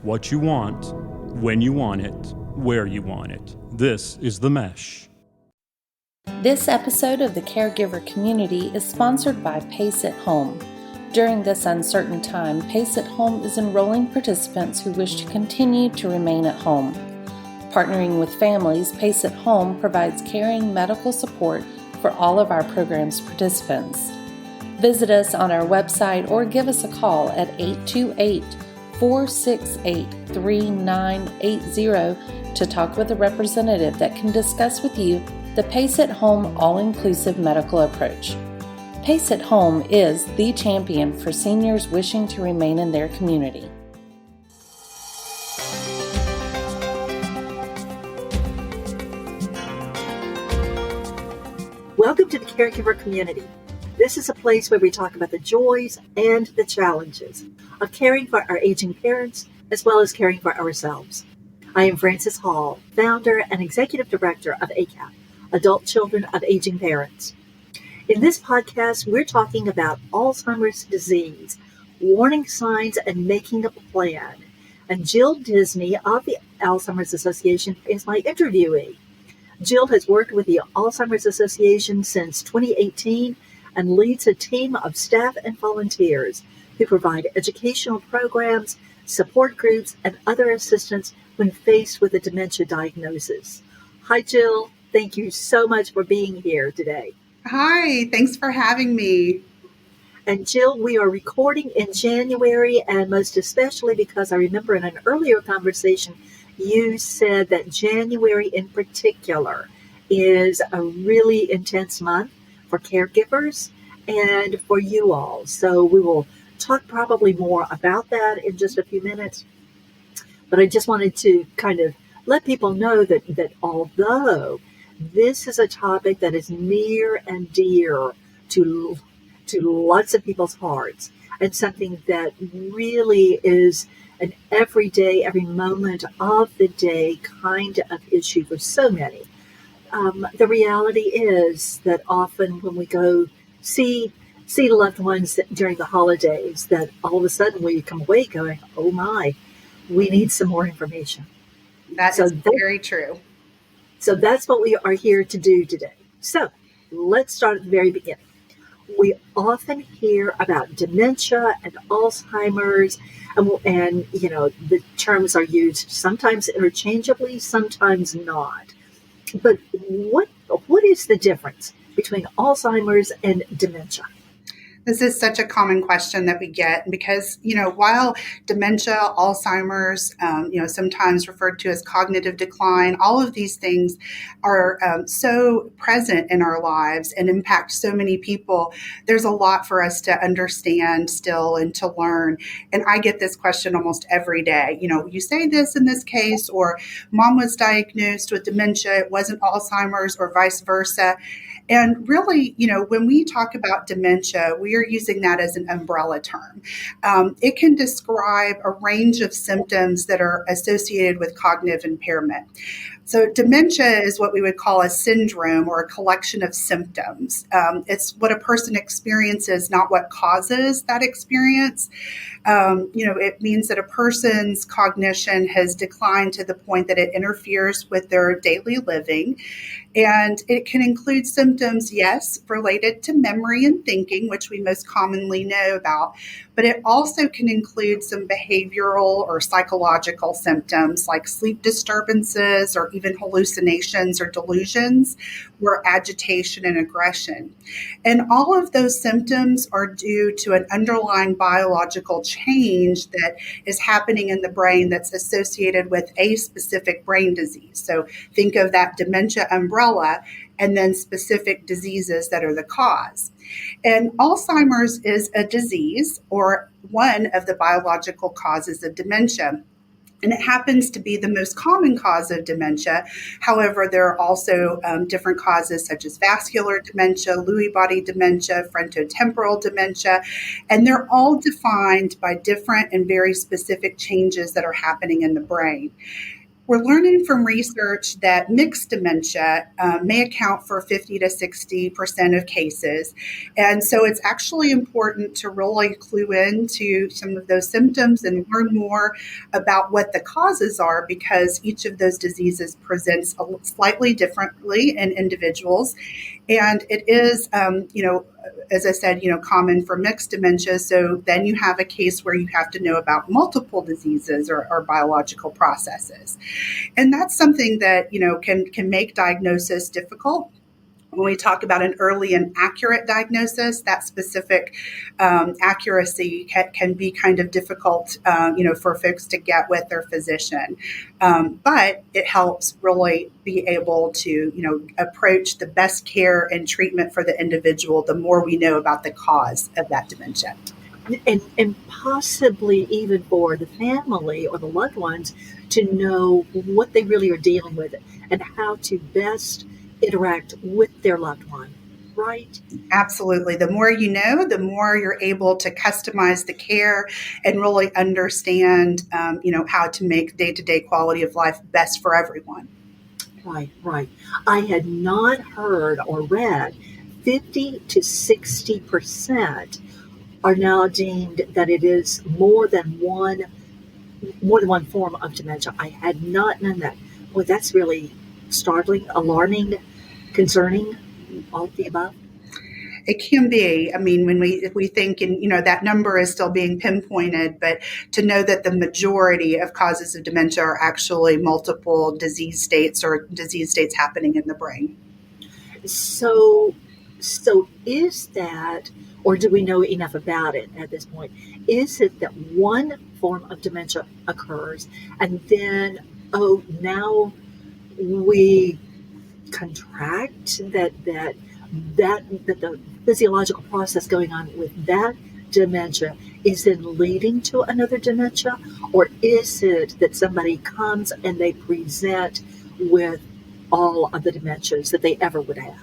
what you want, when you want it, where you want it. This is The Mesh. This episode of the Caregiver Community is sponsored by Pace at Home. During this uncertain time, Pace at Home is enrolling participants who wish to continue to remain at home. Partnering with families, Pace at Home provides caring medical support for all of our program's participants. Visit us on our website or give us a call at 828-468-3980 to talk with a representative that can discuss with you the Pace at Home all-inclusive medical approach. Pace at Home is the champion for seniors wishing to remain in their community. Welcome to the Caregiver Community. This is a place where we talk about the joys and the challenges of caring for our aging parents as well as caring for ourselves. I am Frances Hall, founder and executive director of ACAP, Adult Children of Aging Parents. In this podcast, we're talking about Alzheimer's disease, warning signs, and making a plan. And Jill Disney of the Alzheimer's Association is my interviewee. Jill has worked with the Alzheimer's Association since 2018 and leads a team of staff and volunteers who provide educational programs, support groups, and other assistance when faced with a dementia diagnosis. Hi, Jill. Thank you so much for being here today. Hi, thanks for having me. And Jill, we are recording in January, and most especially because I remember in an earlier conversation, you said that January in particular is a really intense month for caregivers and for you all. So we will talk probably more about that in just a few minutes. But I just wanted to kind of let people know that although this is a topic that is near and dear to lots of people's hearts and something that really is an everyday, every moment of the day kind of issue for so many. The reality is that often when we go see loved ones during the holidays, that all of a sudden we come away going, oh my, we need some more information. That is very true. So that's what we are here to do today. So let's start at the very beginning. We often hear about dementia and Alzheimer's, and you know, the terms are used sometimes interchangeably, sometimes not. But what is the difference between Alzheimer's and dementia? This is such a common question that we get because, while dementia, Alzheimer's, sometimes referred to as cognitive decline, all of these things are so present in our lives and impact so many people. There's a lot for us to understand still and to learn. And I get this question almost every day. You say this in this case, or mom was diagnosed with dementia, it wasn't Alzheimer's, or vice versa. And really, when we talk about dementia, we are using that as an umbrella term. It can describe a range of symptoms that are associated with cognitive impairment. So dementia is what we would call a syndrome or a collection of symptoms. It's what a person experiences, not what causes that experience. It means that a person's cognition has declined to the point that it interferes with their daily living. And it can include symptoms, yes, related to memory and thinking, which we most commonly know about, but it also can include some behavioral or psychological symptoms like sleep disturbances or even hallucinations or delusions, or agitation and aggression. And all of those symptoms are due to an underlying biological change that is happening in the brain that's associated with a specific brain disease. So think of that dementia umbrella and then specific diseases that are the cause. And Alzheimer's is a disease or one of the biological causes of dementia. And it happens to be the most common cause of dementia. However, there are also different causes such as vascular dementia, Lewy body dementia, frontotemporal dementia, and they're all defined by different and very specific changes that are happening in the brain. We're learning from research that mixed dementia may account for 50 to 60% of cases. And so it's actually important to really clue into some of those symptoms and learn more about what the causes are, because each of those diseases presents slightly differently in individuals. And it is, as I said, common for mixed dementia. So then you have a case where you have to know about multiple diseases or biological processes. And that's something that, can make diagnosis difficult. When we talk about an early and accurate diagnosis, that specific accuracy can be kind of difficult, for folks to get with their physician. But it helps really be able to, approach the best care and treatment for the individual the more we know about the cause of that dementia. And possibly even for the family or the loved ones to know what they really are dealing with and how to best interact with their loved one, right? Absolutely. The more you know, the more you're able to customize the care and really understand, how to make day-to-day quality of life best for everyone. Right. I had not heard or read 50 to 60% are now deemed that it is more than one form of dementia. I had not known that. Boy, that's really startling, alarming, concerning, all of the above. It can be. I mean, if we think, and that number is still being pinpointed, but to know that the majority of causes of dementia are actually multiple disease states or disease states happening in the brain. So is that, or do we know enough about it at this point? Is it that one form of dementia occurs and then, now we contract that the physiological process going on with that dementia is then leading to another dementia? Or is it that somebody comes and they present with all of the dementias that they ever would have?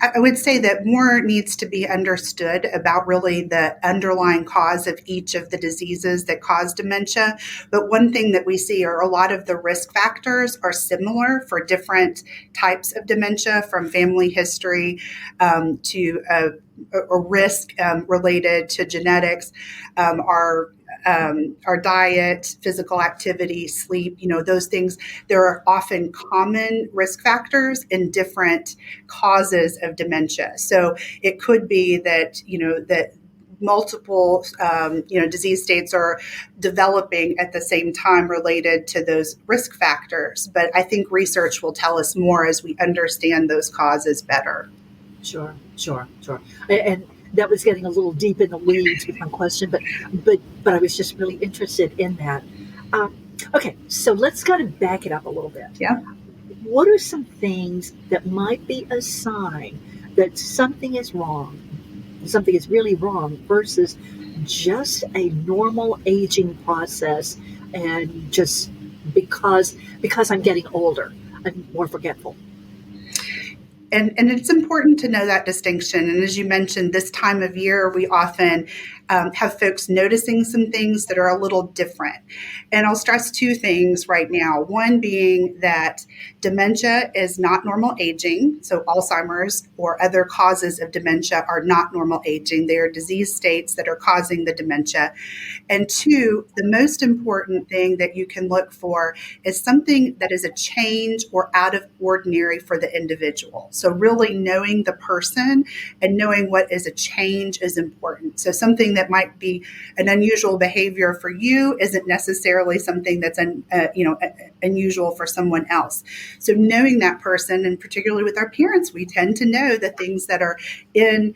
I would say that more needs to be understood about really the underlying cause of each of the diseases that cause dementia. But one thing that we see are a lot of the risk factors are similar for different types of dementia, from family history to a risk related to genetics, our diet, physical activity, sleep, those things. There are often common risk factors in different causes of dementia. So it could be that, that multiple, disease states are developing at the same time related to those risk factors. But I think research will tell us more as we understand those causes better. Sure. And that was getting a little deep in the weeds with my question, but I was just really interested in that. Okay, so let's kind of back it up a little bit. Yeah. What are some things that might be a sign that something is wrong, something is really wrong, versus just a normal aging process, and just because I'm getting older, I'm more forgetful? And it's important to know that distinction. And as you mentioned, this time of year, we often have folks noticing some things that are a little different. And I'll stress two things right now. One being that dementia is not normal aging. So Alzheimer's or other causes of dementia are not normal aging. They are disease states that are causing the dementia. And two, the most important thing that you can look for is something that is a change or out of ordinary for the individual. So really knowing the person and knowing what is a change is important. So something that might be an unusual behavior for you isn't necessarily something that's unusual for someone else. So knowing that person, and particularly with our parents, we tend to know the things that are in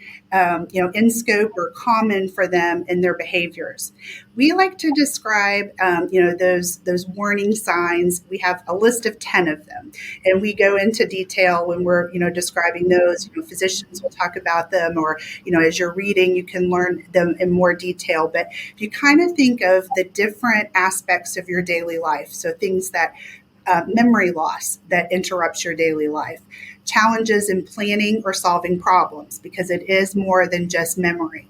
scope or common for them in their behaviors. We like to describe, those warning signs. We have a list of 10 of them, and we go into detail when we're, describing those. Physicians will talk about them, or, as you're reading, you can learn them in more detail. But if you kind of think of the different aspects of your daily life, so things that memory loss that interrupts your daily life, challenges in planning or solving problems, because it is more than just memory,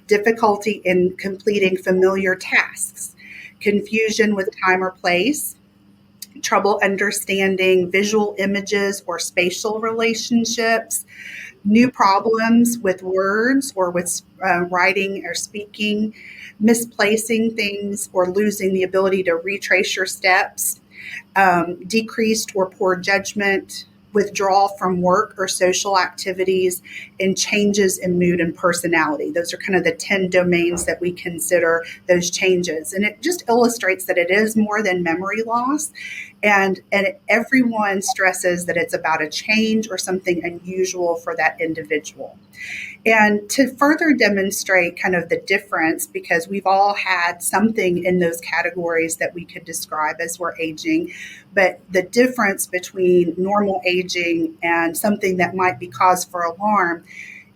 difficulty in completing familiar tasks, confusion with time or place, trouble understanding visual images or spatial relationships, new problems with words or with writing or speaking, misplacing things or losing the ability to retrace your steps, decreased or poor judgment, withdrawal from work or social activities, and changes in mood and personality. Those are kind of the 10 domains that we consider those changes. And it just illustrates that it is more than memory loss. And everyone stresses that it's about a change or something unusual for that individual. And to further demonstrate kind of the difference, because we've all had something in those categories that we could describe as we're aging, but the difference between normal aging and something that might be cause for alarm,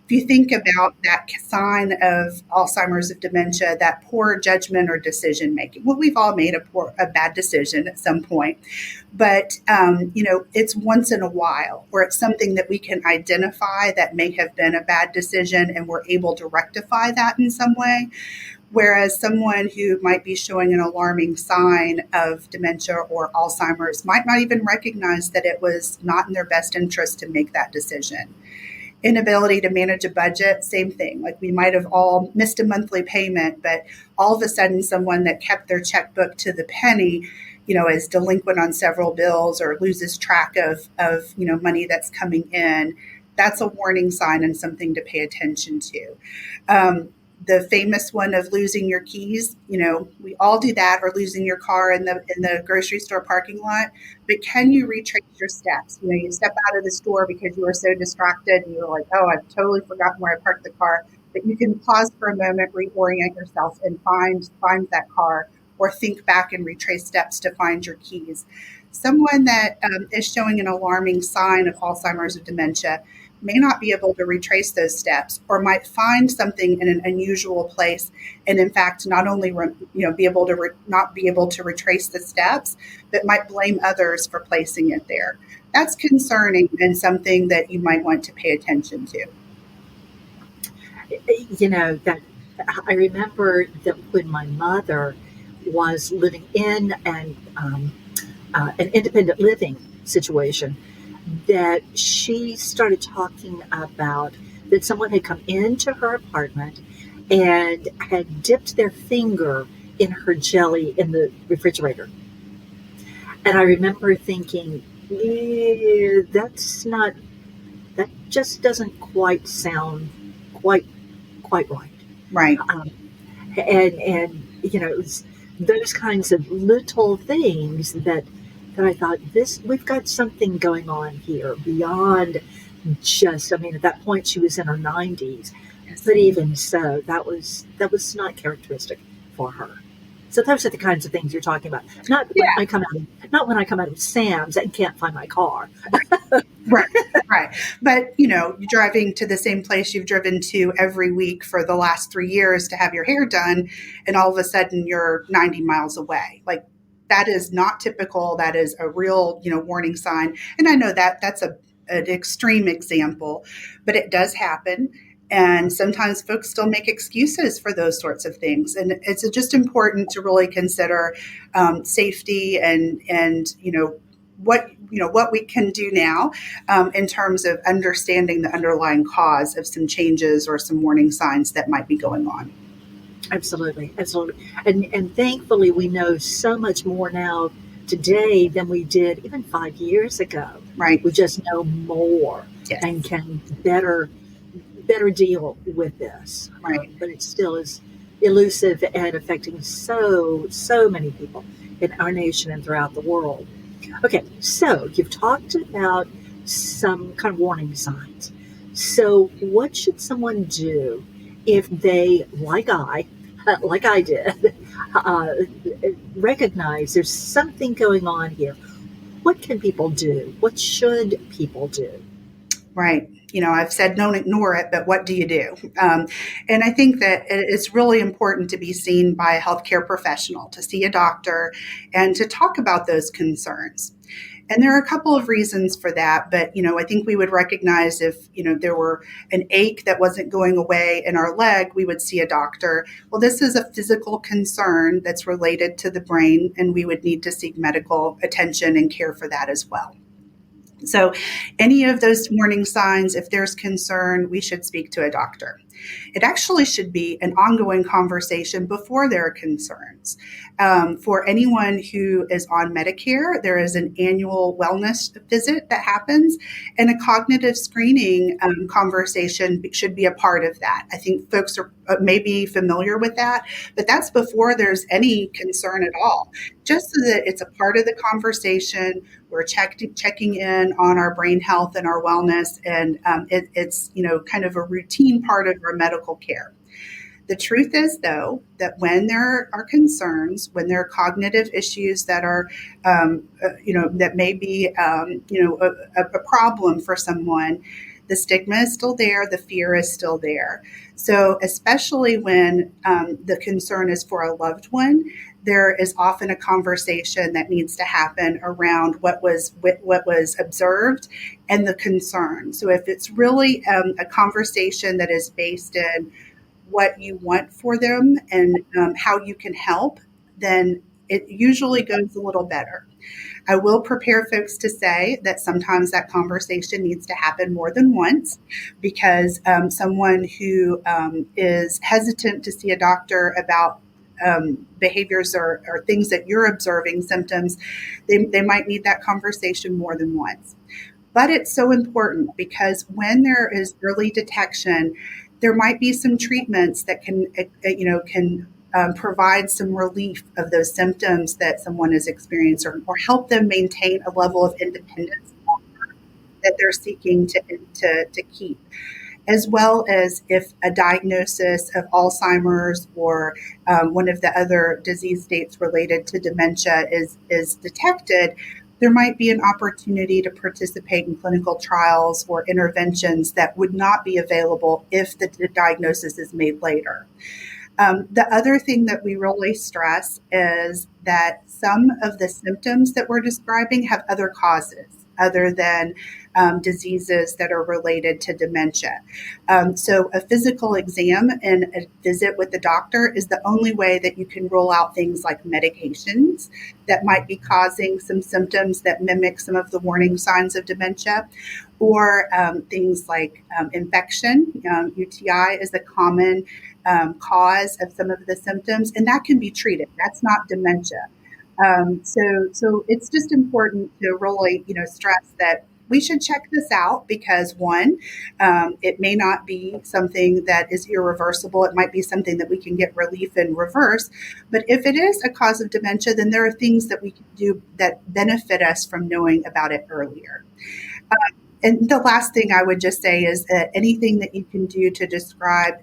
if you think about that sign of Alzheimer's, of dementia, that poor judgment or decision making, well, we've all made a bad decision at some point, but it's once in a while, or it's something that we can identify that may have been a bad decision, and we're able to rectify that in some way. Whereas someone who might be showing an alarming sign of dementia or Alzheimer's might not even recognize that it was not in their best interest to make that decision. Inability to manage a budget, same thing. Like, we might have all missed a monthly payment, but all of a sudden someone that kept their checkbook to the penny, is delinquent on several bills or loses track of money that's coming in. That's a warning sign and something to pay attention to. The famous one of losing your keys, we all do that, or losing your car in the grocery store parking lot. But can you retrace your steps? You step out of the store because you were so distracted and you're like, oh, I've totally forgotten where I parked the car. But you can pause for a moment, reorient yourself, and find that car, or think back and retrace steps to find your keys. Someone that is showing an alarming sign of Alzheimer's or dementia may not be able to retrace those steps, or might find something in an unusual place, and in fact not only be able to not be able to retrace the steps, but might blame others for placing it there. That's concerning and something that you might want to pay attention to. That I remember that when my mother was living in an independent living situation, that she started talking about that someone had come into her apartment and had dipped their finger in her jelly in the refrigerator. And I remember thinking, that just doesn't quite sound quite right. Right. And it was those kinds of little things that I thought, we've got something going on here beyond just, at that point she was in her 90s, but even so, that was not characteristic for her. So those are the kinds of things you're talking about. Not when I come out of Sam's and can't find my car. Right. But, you're driving to the same place you've driven to every week for the last 3 years to have your hair done, and all of a sudden you're 90 miles away. Like, that is not typical. That is a real, warning sign. And I know that that's an extreme example, but it does happen. And sometimes folks still make excuses for those sorts of things. And it's just important to really consider safety and what we can do now in terms of understanding the underlying cause of some changes or some warning signs that might be going on. Absolutely. And thankfully, we know so much more now today than we did even 5 years ago. Right. We just know more. Yes. And can better deal with this. Right. But it still is elusive and affecting so many people in our nation and throughout the world. Okay, so you've talked about some kind of warning signs. So what should someone do if they, like I did, recognize there's something going on here? What can people do? What should people do? Right. I've said don't ignore it, but what do you do? And I think that it's really important to be seen by a healthcare professional, to see a doctor, and to talk about those concerns. And there are a couple of reasons for that, but I think we would recognize if there were an ache that wasn't going away in our leg, we would see a doctor. Well, this is a physical concern that's related to the brain, and we would need to seek medical attention and care for that as well. So any of those warning signs, if there's concern, we should speak to a doctor. It actually should be an ongoing conversation before there are concerns. For anyone who is on Medicare, there is an annual wellness visit that happens, and a cognitive screening conversation should be a part of that. I think folks are maybe familiar with that, but that's before there's any concern at all, just so that it's a part of the conversation. We're checking in on our brain health and our wellness, and it's kind of a routine part of our medical care. The truth is, though, that when there are concerns, when there are cognitive issues that are, that may be, a problem for someone, the stigma is still there, the fear is still there. So especially when the concern is for a loved one, there is often a conversation that needs to happen around what was observed and the concern. So if it's really a conversation that is based in what you want for them and how you can help, then it usually goes a little better. I will prepare folks to say that sometimes that conversation needs to happen more than once, because someone who is hesitant to see a doctor about behaviors or things that you're observing, symptoms, they might need that conversation more than once. But it's so important, because when there is early detection, there might be some treatments that can provide some relief of those symptoms that someone is experiencing, or help them maintain a level of independence that they're seeking to keep. As well as if a diagnosis of Alzheimer's or one of the other disease states related to dementia is detected, there might be an opportunity to participate in clinical trials or interventions that would not be available if the diagnosis is made later. The other thing that we really stress is that some of the symptoms that we're describing have other causes other than diseases that are related to dementia. So a physical exam and a visit with the doctor is the only way that you can rule out things like medications that might be causing some symptoms that mimic some of the warning signs of dementia, or things like infection. UTI is a common cause of some of the symptoms, and that can be treated. That's not dementia. So it's just important to really, stress that we should check this out, because one, it may not be something that is irreversible. It might be something that we can get relief and reverse. But if it is a cause of dementia, then there are things that we can do that benefit us from knowing about it earlier. And the last thing I would just say is that anything that you can do to describe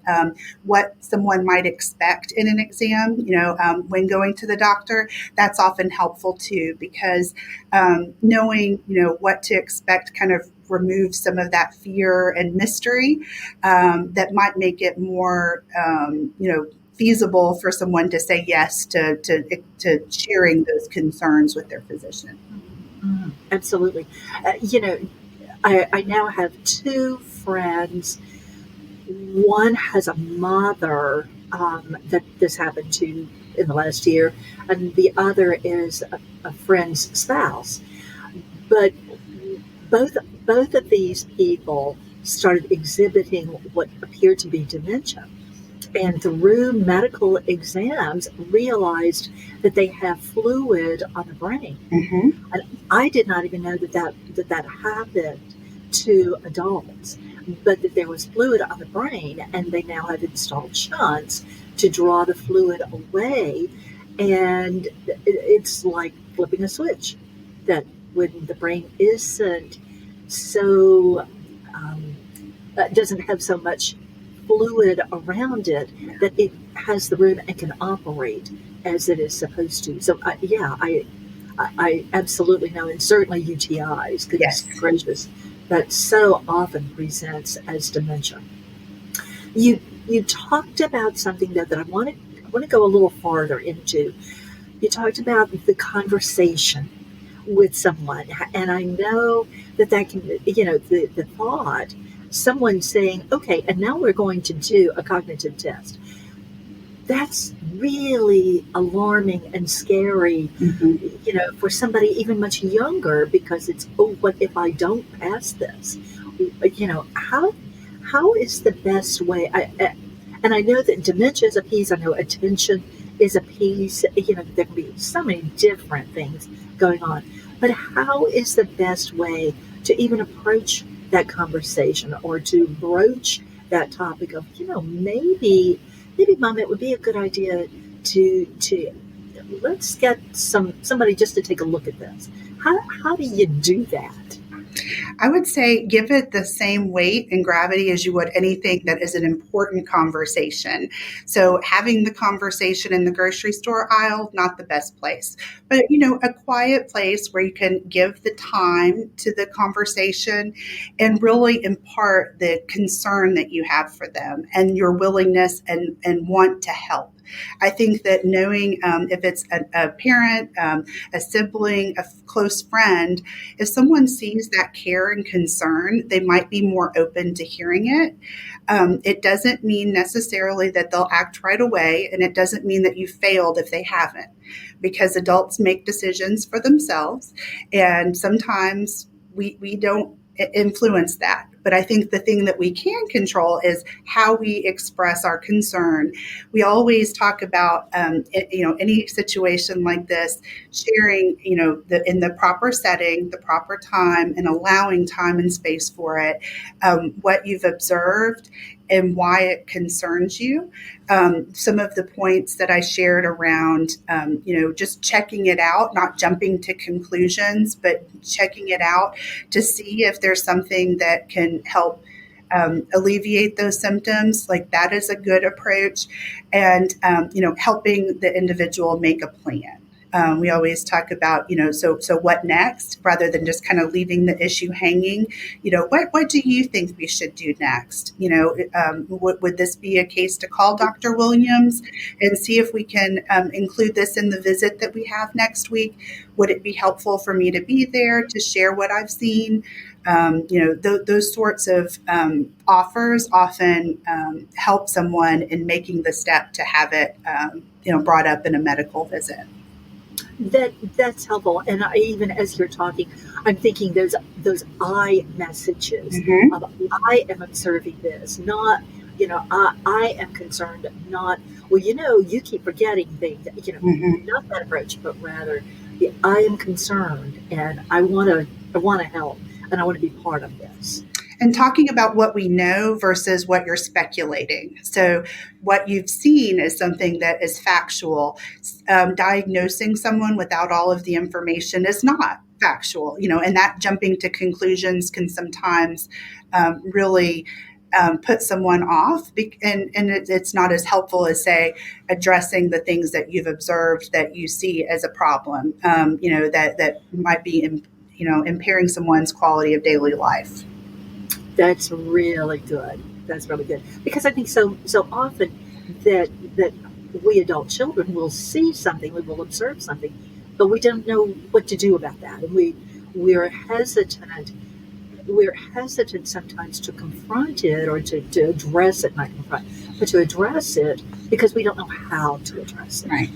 what someone might expect in an exam, when going to the doctor, that's often helpful too, because knowing, what to expect kind of removes some of that fear and mystery that might make it more, feasible for someone to say yes to sharing those concerns with their physician. Absolutely. I now have two friends. One has a mother that this happened to in the last year, and the other is a friend's spouse. But both of these people started exhibiting what appeared to be dementia, and through medical exams realized that they have fluid on the brain. Mm-hmm. And I did not even know that happened to adults, but that there was fluid on the brain, and they now have installed shunts to draw the fluid away. And it's like flipping a switch, that when the brain isn't so doesn't have so much fluid around it, that it has the room and can operate as it is supposed to. So I absolutely know, and certainly UTIs, goodness gracious, that so often presents as dementia. You talked about something that I want to go a little farther into. You talked about the conversation with someone. And I know that can, the thought, someone saying, okay, and now we're going to do a cognitive test. That's really alarming and scary, for somebody even much younger, because it's, oh, what if I don't pass this? How is the best way? And I know that dementia is a piece. I know attention is a piece. There can be so many different things going on. But how is the best way to even approach that conversation, or to broach that topic of, maybe, Mom, it would be a good idea to let's get somebody just to take a look at this. How do you do that? I would say give it the same weight and gravity as you would anything that is an important conversation. So having the conversation in the grocery store aisle, not the best place, but a quiet place where you can give the time to the conversation and really impart the concern that you have for them and your willingness and want to help. I think that knowing if it's a parent, a sibling, a close friend, if someone sees that care and concern, they might be more open to hearing it. It doesn't mean necessarily that they'll act right away, and it doesn't mean that you failed if they haven't, because adults make decisions for themselves, and sometimes we don't influence that. But I think the thing that we can control is how we express our concern. We always talk about, any situation like this, sharing, in the proper setting, the proper time, and allowing time and space for it, what you've observed and why it concerns you. Some of the points that I shared around, just checking it out, not jumping to conclusions, but checking it out to see if there's something that can help alleviate those symptoms. Like, that is a good approach. And, helping the individual make a plan. We always talk about, so what next, rather than just kind of leaving the issue hanging. What do you think we should do next? Would this be a case to call Dr. Williams and see if we can include this in the visit that we have next week? Would it be helpful for me to be there to share what I've seen? Those sorts of offers often help someone in making the step to have it, brought up in a medical visit. That's helpful. And even as you're talking, I'm thinking those I messages. Of, I am observing this, not, I am concerned, not, well, you keep forgetting things, not that approach, but rather, I am concerned, and I want to help, and I want to be part of this. And talking about what we know versus what you're speculating. So what you've seen is something that is factual. Diagnosing someone without all of the information is not factual, and that jumping to conclusions can sometimes really put someone off, and it's not as helpful as, say, addressing the things that you've observed that you see as a problem, that might be, impairing someone's quality of daily life. That's really good. That's really good, because I think so often that we adult children will see something, we will observe something, but we don't know what to do about that, and we're hesitant. We're hesitant sometimes to confront it, or to address it, not confront, but to address it, because we don't know how to address it. Right.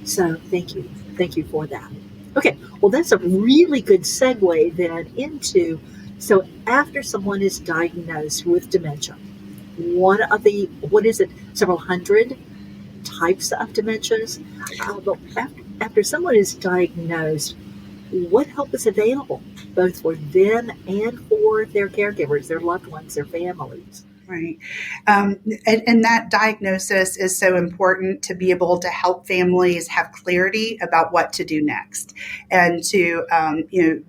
So thank you for that. Okay, well, that's a really good segue then into. So after someone is diagnosed with dementia, what is it, several hundred types of dementias? But after someone is diagnosed, what help is available, both for them and for their caregivers, their loved ones, their families? Right. And that diagnosis is so important to be able to help families have clarity about what to do next, and to,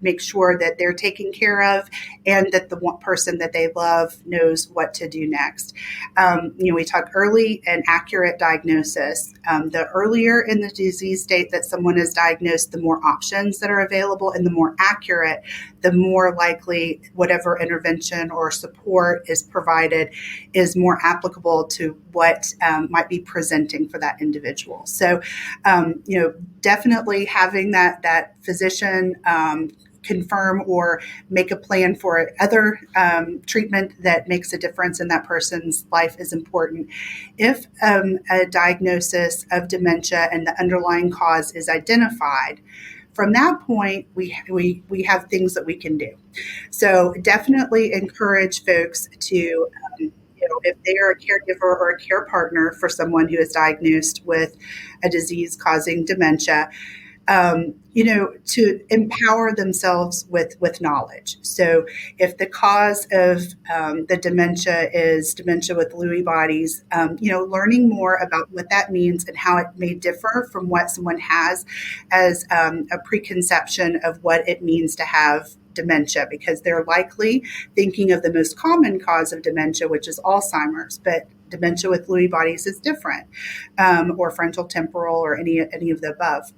make sure that they're taken care of, and that the one person that they love knows what to do next. We talk early and accurate diagnosis. The earlier in the disease state that someone is diagnosed, the more options that are available, and the more accurate, the more likely whatever intervention or support is provided said is more applicable to what might be presenting for that individual. So, definitely having that physician confirm or make a plan for other treatment that makes a difference in that person's life is important. If a diagnosis of dementia and the underlying cause is identified, from that point, we have things that we can do. So definitely encourage folks to, if they are a caregiver or a care partner for someone who is diagnosed with a disease causing dementia, to empower themselves with knowledge. So if the cause of the dementia is dementia with Lewy bodies, learning more about what that means and how it may differ from what someone has as a preconception of what it means to have dementia, because they're likely thinking of the most common cause of dementia, which is Alzheimer's, but dementia with Lewy bodies is different, or frontal temporal, or any of the above.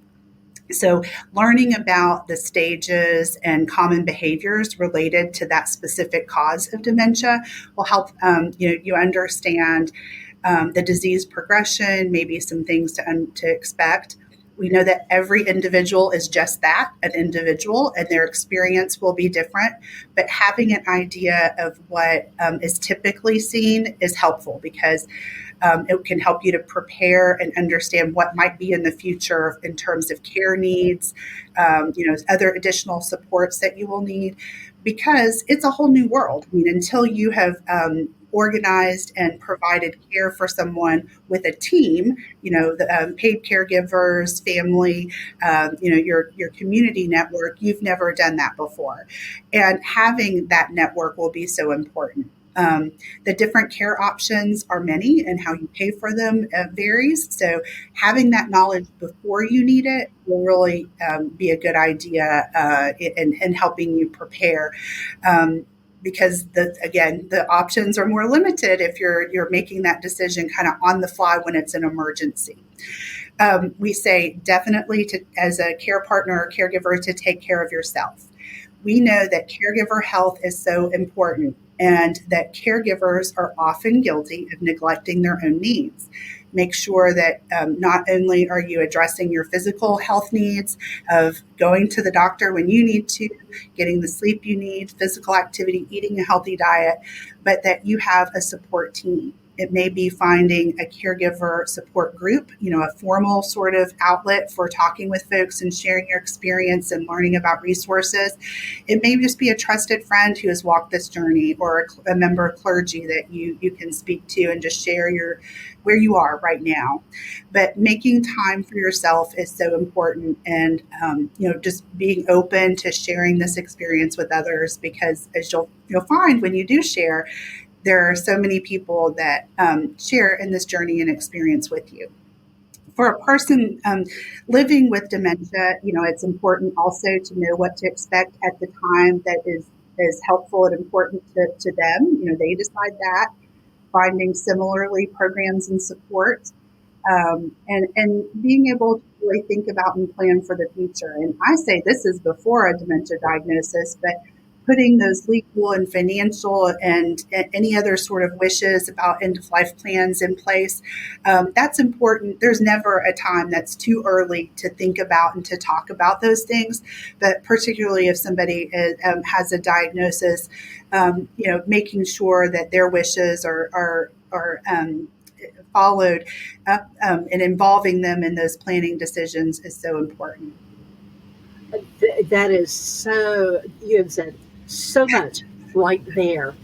So learning about the stages and common behaviors related to that specific cause of dementia will help you understand the disease progression, maybe some things to expect. We know that every individual is just that, an individual, and their experience will be different. But having an idea of what is typically seen is helpful, because it can help you to prepare and understand what might be in the future in terms of care needs, other additional supports that you will need, because it's a whole new world. I mean, until you have organized and provided care for someone with a team, the paid caregivers, family, your community network, you've never done that before. And having that network will be so important. The different care options are many, and how you pay for them varies. So having that knowledge before you need it will really be a good idea in helping you prepare. Because the options are more limited if you're making that decision kind of on the fly when it's an emergency. We say definitely as a care partner or caregiver, to take care of yourself. We know that caregiver health is so important, and that caregivers are often guilty of neglecting their own needs. Make sure that not only are you addressing your physical health needs of going to the doctor when you need to, getting the sleep you need, physical activity, eating a healthy diet, but that you have a support team. It may be finding a caregiver support group, a formal sort of outlet for talking with folks and sharing your experience and learning about resources. It may just be a trusted friend who has walked this journey, or a member of clergy that you can speak to and just share where you are right now. But making time for yourself is so important, and just being open to sharing this experience with others, because as you'll find when you do share, there are so many people that share in this journey and experience with you. For a person living with dementia, it's important also to know what to expect at the time that is helpful and important to them. They decide that. Finding similarly programs and support, and being able to really think about and plan for the future. And I say this is before a dementia diagnosis, but putting those legal and financial and any other sort of wishes about end-of-life plans in place, that's important. There's never a time that's too early to think about and to talk about those things, but particularly if somebody has a diagnosis, making sure that their wishes are followed up, and involving them in those planning decisions is so important. That is so, you have said so much right there.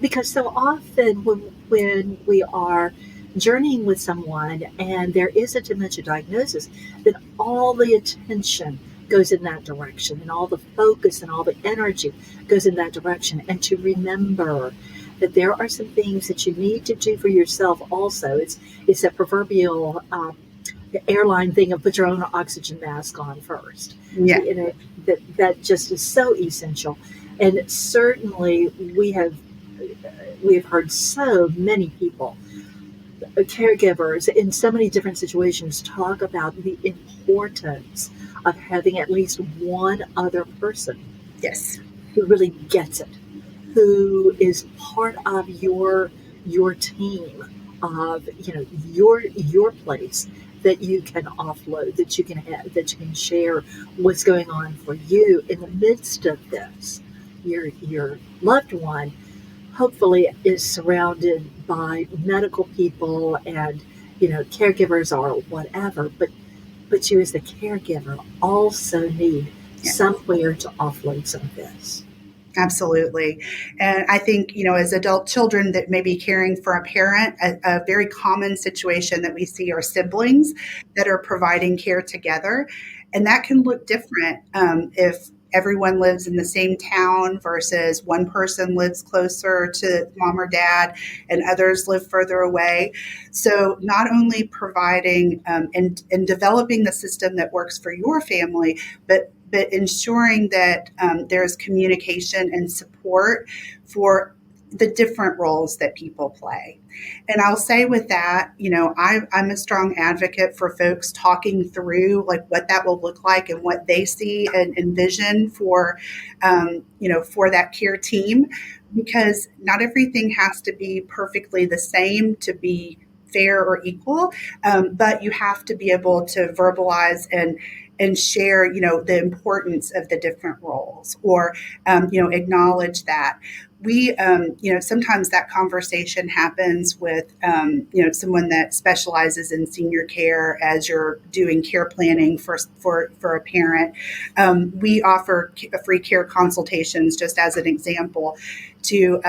Because so often when we are journeying with someone and there is a dementia diagnosis, then all the attention goes in that direction, and all the focus and all the energy goes in that direction. And to remember that there are some things that you need to do for yourself also. It's that proverbial airline thing of put your own oxygen mask on first. Yeah. That just is so essential. And certainly we have heard so many people, caregivers in so many different situations, talk about the importance of having at least one other person Yes. who really gets it, who is part of your team of your place that you can offload, that you can have, that you can share what's going on for you in the midst of this. Your loved one hopefully is surrounded by medical people and caregivers or whatever, but you as the caregiver also need somewhere to offload some of this. Absolutely. And I think, as adult children that may be caring for a parent, a very common situation that we see are siblings that are providing care together. And that can look different if everyone lives in the same town versus one person lives closer to mom or dad and others live further away. So not only providing and developing the system that works for your family, but ensuring that there's communication and support for the different roles that people play. And I'll say with that, I'm a strong advocate for folks talking through like what that will look like and what they see and envision for, for that care team, because not everything has to be perfectly the same to be fair or equal, but you have to be able to verbalize and share, the importance of the different roles, or, acknowledge that. We, sometimes that conversation happens with, someone that specializes in senior care as you're doing care planning for a parent. We offer free care consultations, just as an example, to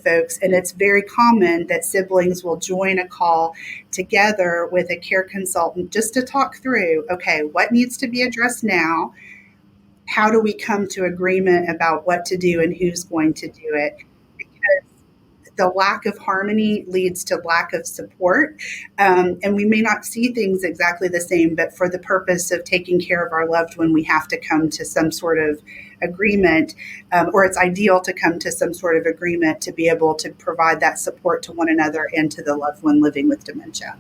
folks, and it's very common that siblings will join a call together with a care consultant just to talk through, okay, what needs to be addressed now? How do we come to agreement about what to do and who's going to do it? Because the lack of harmony leads to lack of support. And we may not see things exactly the same, but for the purpose of taking care of our loved one, we have to come to some sort of agreement, or it's ideal to come to some sort of agreement to be able to provide that support to one another and to the loved one living with dementia.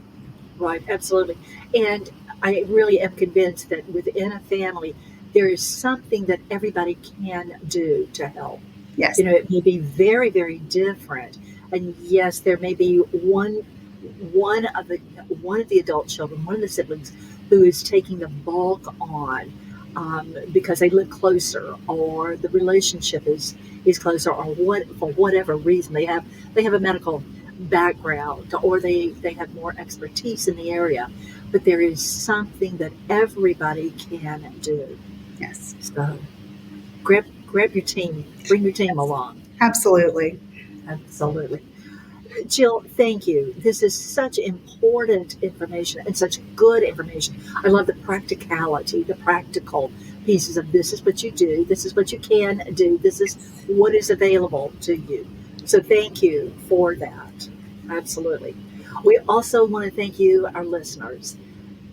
Right, absolutely. And I really am convinced that within a family, there is something that everybody can do to help. Yes. It may be very, very different. And yes, there may be one of the adult children, one of the siblings, who is taking the bulk on because they live closer, or the relationship is closer, or for whatever reason they have a medical background, or they have more expertise in the area. But there is something that everybody can do. Yes. So grab your team, bring your team along. Absolutely. Jill, thank you. This is such important information and such good information. I love the practicality, the practical pieces of this is what you do, this is what you can do, this is what is available to you. So thank you for that. Absolutely. We also want to thank you, our listeners.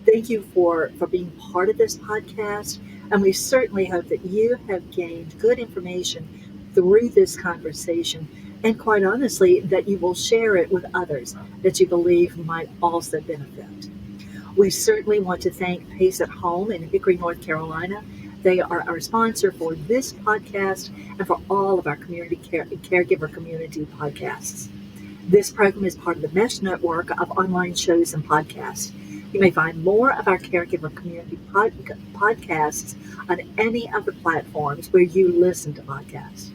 Thank you for being part of this podcast. And we certainly hope that you have gained good information through this conversation. And quite honestly, that you will share it with others that you believe might also benefit. We certainly want to thank Pace at Home in Hickory, North Carolina. They are our sponsor for this podcast and for all of our caregiver community podcasts. This program is part of the Mesh network of online shows and podcasts. You may find more of our caregiver community podcasts on any of the platforms where you listen to podcasts.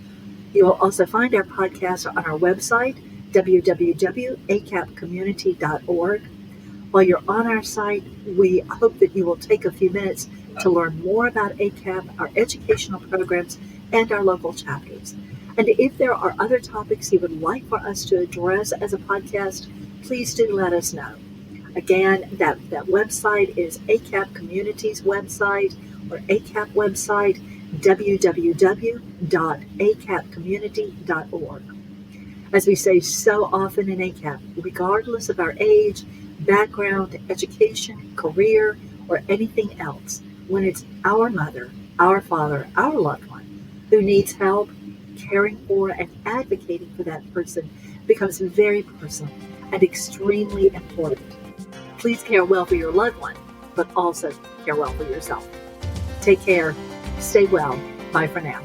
You will also find our podcast on our website, www.acapcommunity.org. While you're on our site, we hope that you will take a few minutes to learn more about ACAP, our educational programs, and our local chapters. And if there are other topics you would like for us to address as a podcast, please do let us know. Again, that website is ACAP Community's website, or ACAP website, www.acapcommunity.org. As we say so often in ACAP, regardless of our age, background, education, career, or anything else, when it's our mother, our father, our loved one who needs help, caring for and advocating for that person becomes very personal and extremely important. Please care well for your loved one, but also care well for yourself. Take care. Stay well. Bye for now.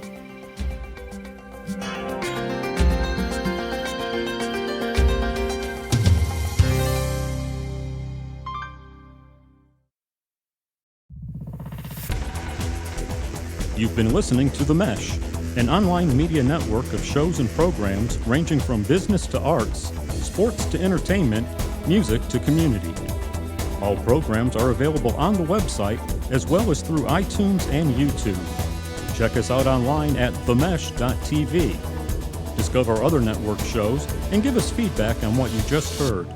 You've been listening to The Mesh, an online media network of shows and programs ranging from business to arts, sports to entertainment, music to community. All programs are available on the website as well as through iTunes and YouTube. Check us out online at themesh.tv. Discover other network shows and give us feedback on what you just heard.